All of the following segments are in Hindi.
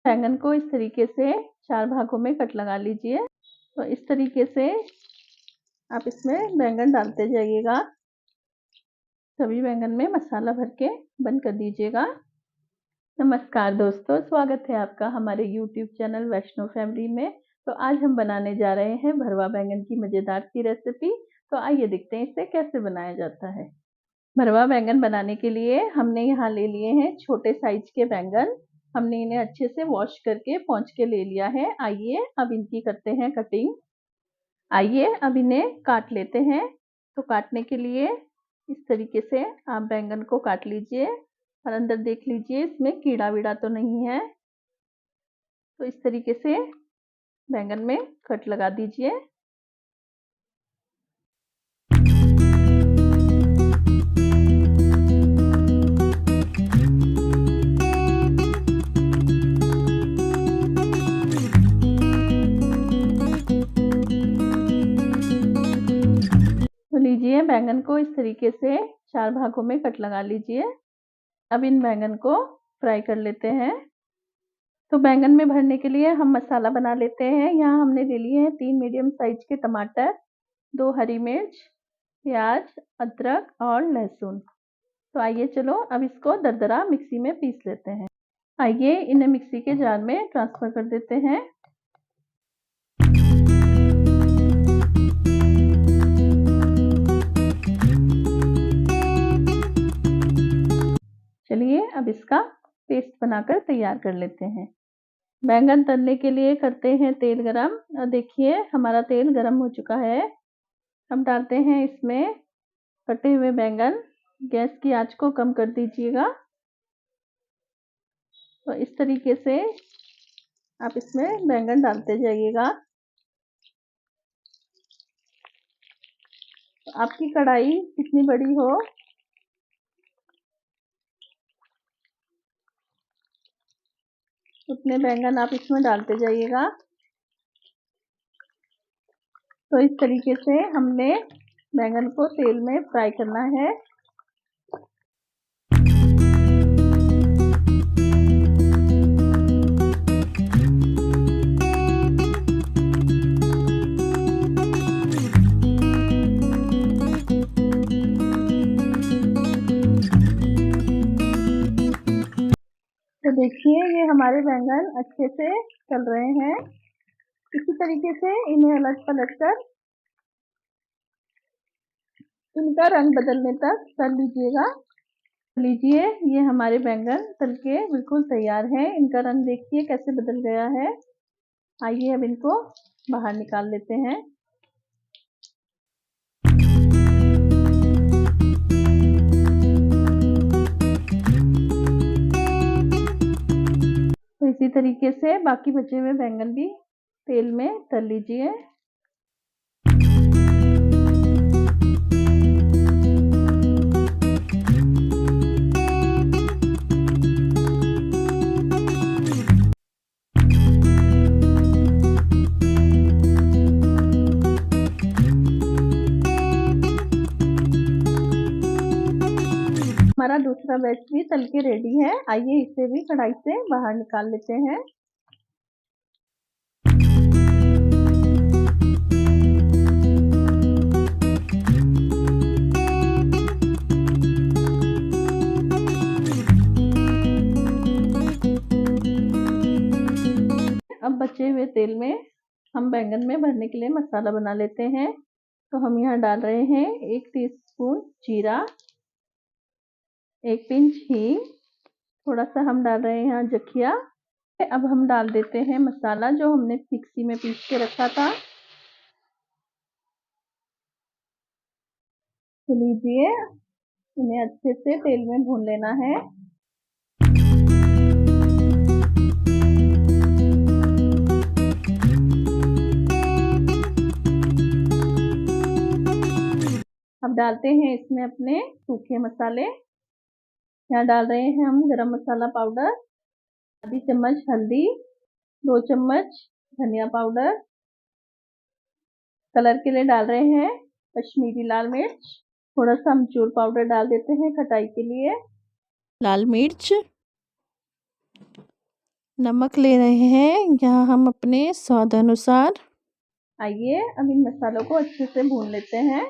बैंगन को इस तरीके से 4 भागों में कट लगा लीजिए। तो इस तरीके से आप इसमें बैंगन डालते जाइएगा। सभी बैंगन में मसाला भर के बंद कर दीजिएगा। नमस्कार दोस्तों, स्वागत है आपका हमारे YouTube चैनल वैष्णो फैमिली में। तो आज हम बनाने जा रहे हैं भरवा बैंगन की मज़ेदार सी रेसिपी। तो आइए देखते हैं इसे कैसे बनाया जाता है। भरवा बैंगन बनाने के लिए हमने यहाँ ले लिए हैं छोटे साइज के बैंगन। हमने इन्हें अच्छे से वॉश करके पोंछ के ले लिया है। आइए अब इनकी करते हैं कटिंग। आइए अब इन्हें काट लेते हैं। तो काटने के लिए इस तरीके से आप बैंगन को काट लीजिए और अंदर देख लीजिए इसमें कीड़ा वीड़ा तो नहीं है। तो इस तरीके से बैंगन में कट लगा दीजिए। तो लीजिए बैंगन को इस तरीके से 4 भागों में कट लगा लीजिए। अब इन बैंगन को फ्राई कर लेते हैं। तो बैंगन में भरने के लिए हम मसाला बना लेते हैं। यहाँ हमने ले लिए हैं 3 मीडियम साइज के टमाटर, 2 हरी मिर्च, प्याज, अदरक और लहसुन। तो आइए चलो अब इसको दरदरा मिक्सी में पीस लेते हैं। आइए इन्हें मिक्सी के जार में ट्रांसफर कर देते हैं। चलिए अब इसका पेस्ट बनाकर तैयार कर लेते हैं। बैंगन तलने के लिए करते हैं तेल गरम। और देखिए हमारा तेल गरम हो चुका है। अब डालते हैं इसमें कटे हुए बैंगन। गैस की आंच को कम कर दीजिएगा। तो इस तरीके से आप इसमें बैंगन डालते जाइएगा। तो आपकी कढ़ाई कितनी बड़ी हो उतने बैंगन आप इसमें डालते जाइएगा। तो इस तरीके से हमने बैंगन को तेल में फ्राई करना है। तो देखिए ये हमारे बैंगन अच्छे से चल रहे हैं। इसी तरीके से इन्हें अलग पलट कर इनका रंग बदलने तक तल लीजिएगा। लीजिए ये हमारे बैंगन तल के बिल्कुल तैयार हैं। इनका रंग देखिए कैसे बदल गया है। आइए अब इनको बाहर निकाल लेते हैं। तो इसी तरीके से बाकी बचे हुए बैंगन भी तेल में तल लीजिए। हमारा दूसरा बैच भी तल के रेडी है। आइए इसे भी कढ़ाई से बाहर निकाल लेते हैं। अब बचे हुए तेल में हम बैंगन में भरने के लिए मसाला बना लेते हैं। तो हम यहाँ डाल रहे हैं 1 टीस्पून जीरा, 1 पिंच हींग, थोड़ा सा हम डाल रहे हैं यहाँ जखिया। अब हम डाल देते हैं मसाला जो हमने मिक्सी में पीस के रखा था। तो लीजिए इन्हें अच्छे से तेल में भून लेना है। अब डालते हैं इसमें अपने सूखे मसाले। यहाँ डाल रहे हैं हम गरम मसाला पाउडर, आधी चम्मच हल्दी, 2 चम्मच धनिया पाउडर, कलर के लिए डाल रहे हैं कश्मीरी लाल मिर्च, थोड़ा सा अमचूर पाउडर डाल देते हैं खटाई के लिए, लाल मिर्च, नमक ले रहे हैं यहाँ हम अपने स्वाद अनुसार। आइए अब इन मसालों को अच्छे से भून लेते हैं।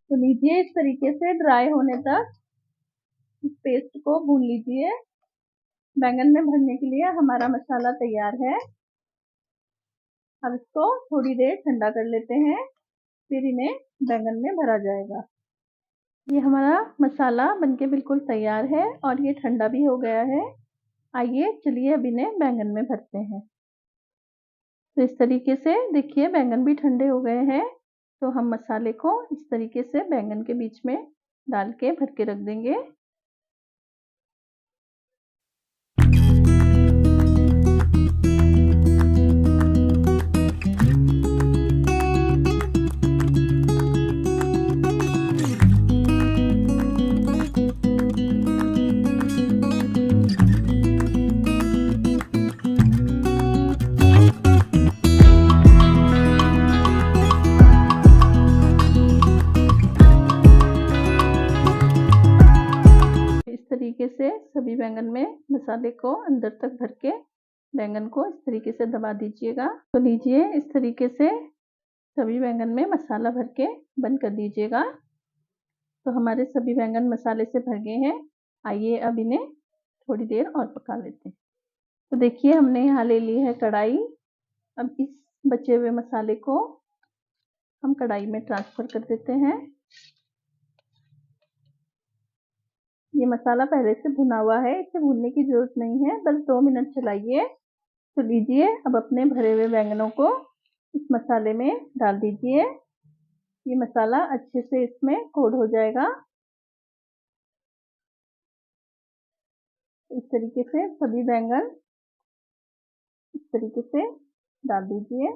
तो लीजिए इस तरीके से ड्राई होने तक इस पेस्ट को भून लीजिए। बैंगन में भरने के लिए हमारा मसाला तैयार है। अब इसको थोड़ी देर ठंडा कर लेते हैं, फिर इन्हें बैंगन में भरा जाएगा। ये हमारा मसाला बनके बिल्कुल तैयार है और ये ठंडा भी हो गया है। आइए चलिए अब इन्हें बैंगन में भरते हैं। तो इस तरीके से देखिए बैंगन भी ठंडे हो गए हैं। तो हम मसाले को इस तरीके से बैंगन के बीच में डाल के भर के रख देंगे। तरीके से सभी बैंगन में मसाले को अंदर तक भर के बैंगन को इस तरीके से दबा दीजिएगा। तो लीजिए इस तरीके से सभी बैंगन में मसाला भर के बंद कर दीजिएगा। तो हमारे सभी बैंगन मसाले से भर गए हैं। आइए अब इन्हें थोड़ी देर और पका लेते हैं। तो देखिए हमने यहाँ ले ली है कढ़ाई। अब इस बचे हुए मसाले को हम कढ़ाई में ट्रांसफर कर देते हैं। ये मसाला पहले से भुना हुआ है, इसे भूनने की जरूरत नहीं है, बस 2 मिनट चलाइए। तो लीजिए अब अपने भरे हुए बैंगनों को इस मसाले में डाल दीजिए। ये मसाला अच्छे से इसमें कोट हो जाएगा। इस तरीके से सभी बैंगन इस तरीके से डाल दीजिए।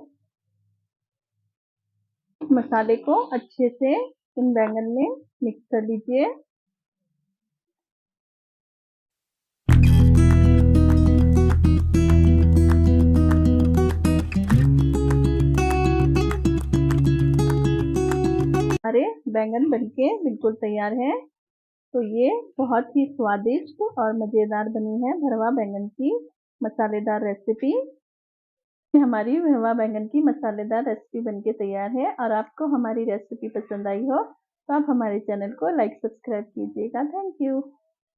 मसाले को अच्छे से इन बैंगन में मिक्स कर लीजिए। हमारे बैंगन बनके बिल्कुल तैयार है। तो ये बहुत ही स्वादिष्ट और मज़ेदार बनी है भरवा बैंगन की मसालेदार रेसिपी। हमारी भरवा बैंगन की मसालेदार रेसिपी बनके तैयार है। और आपको हमारी रेसिपी पसंद आई हो तो आप हमारे चैनल को लाइक सब्सक्राइब कीजिएगा। Thank you.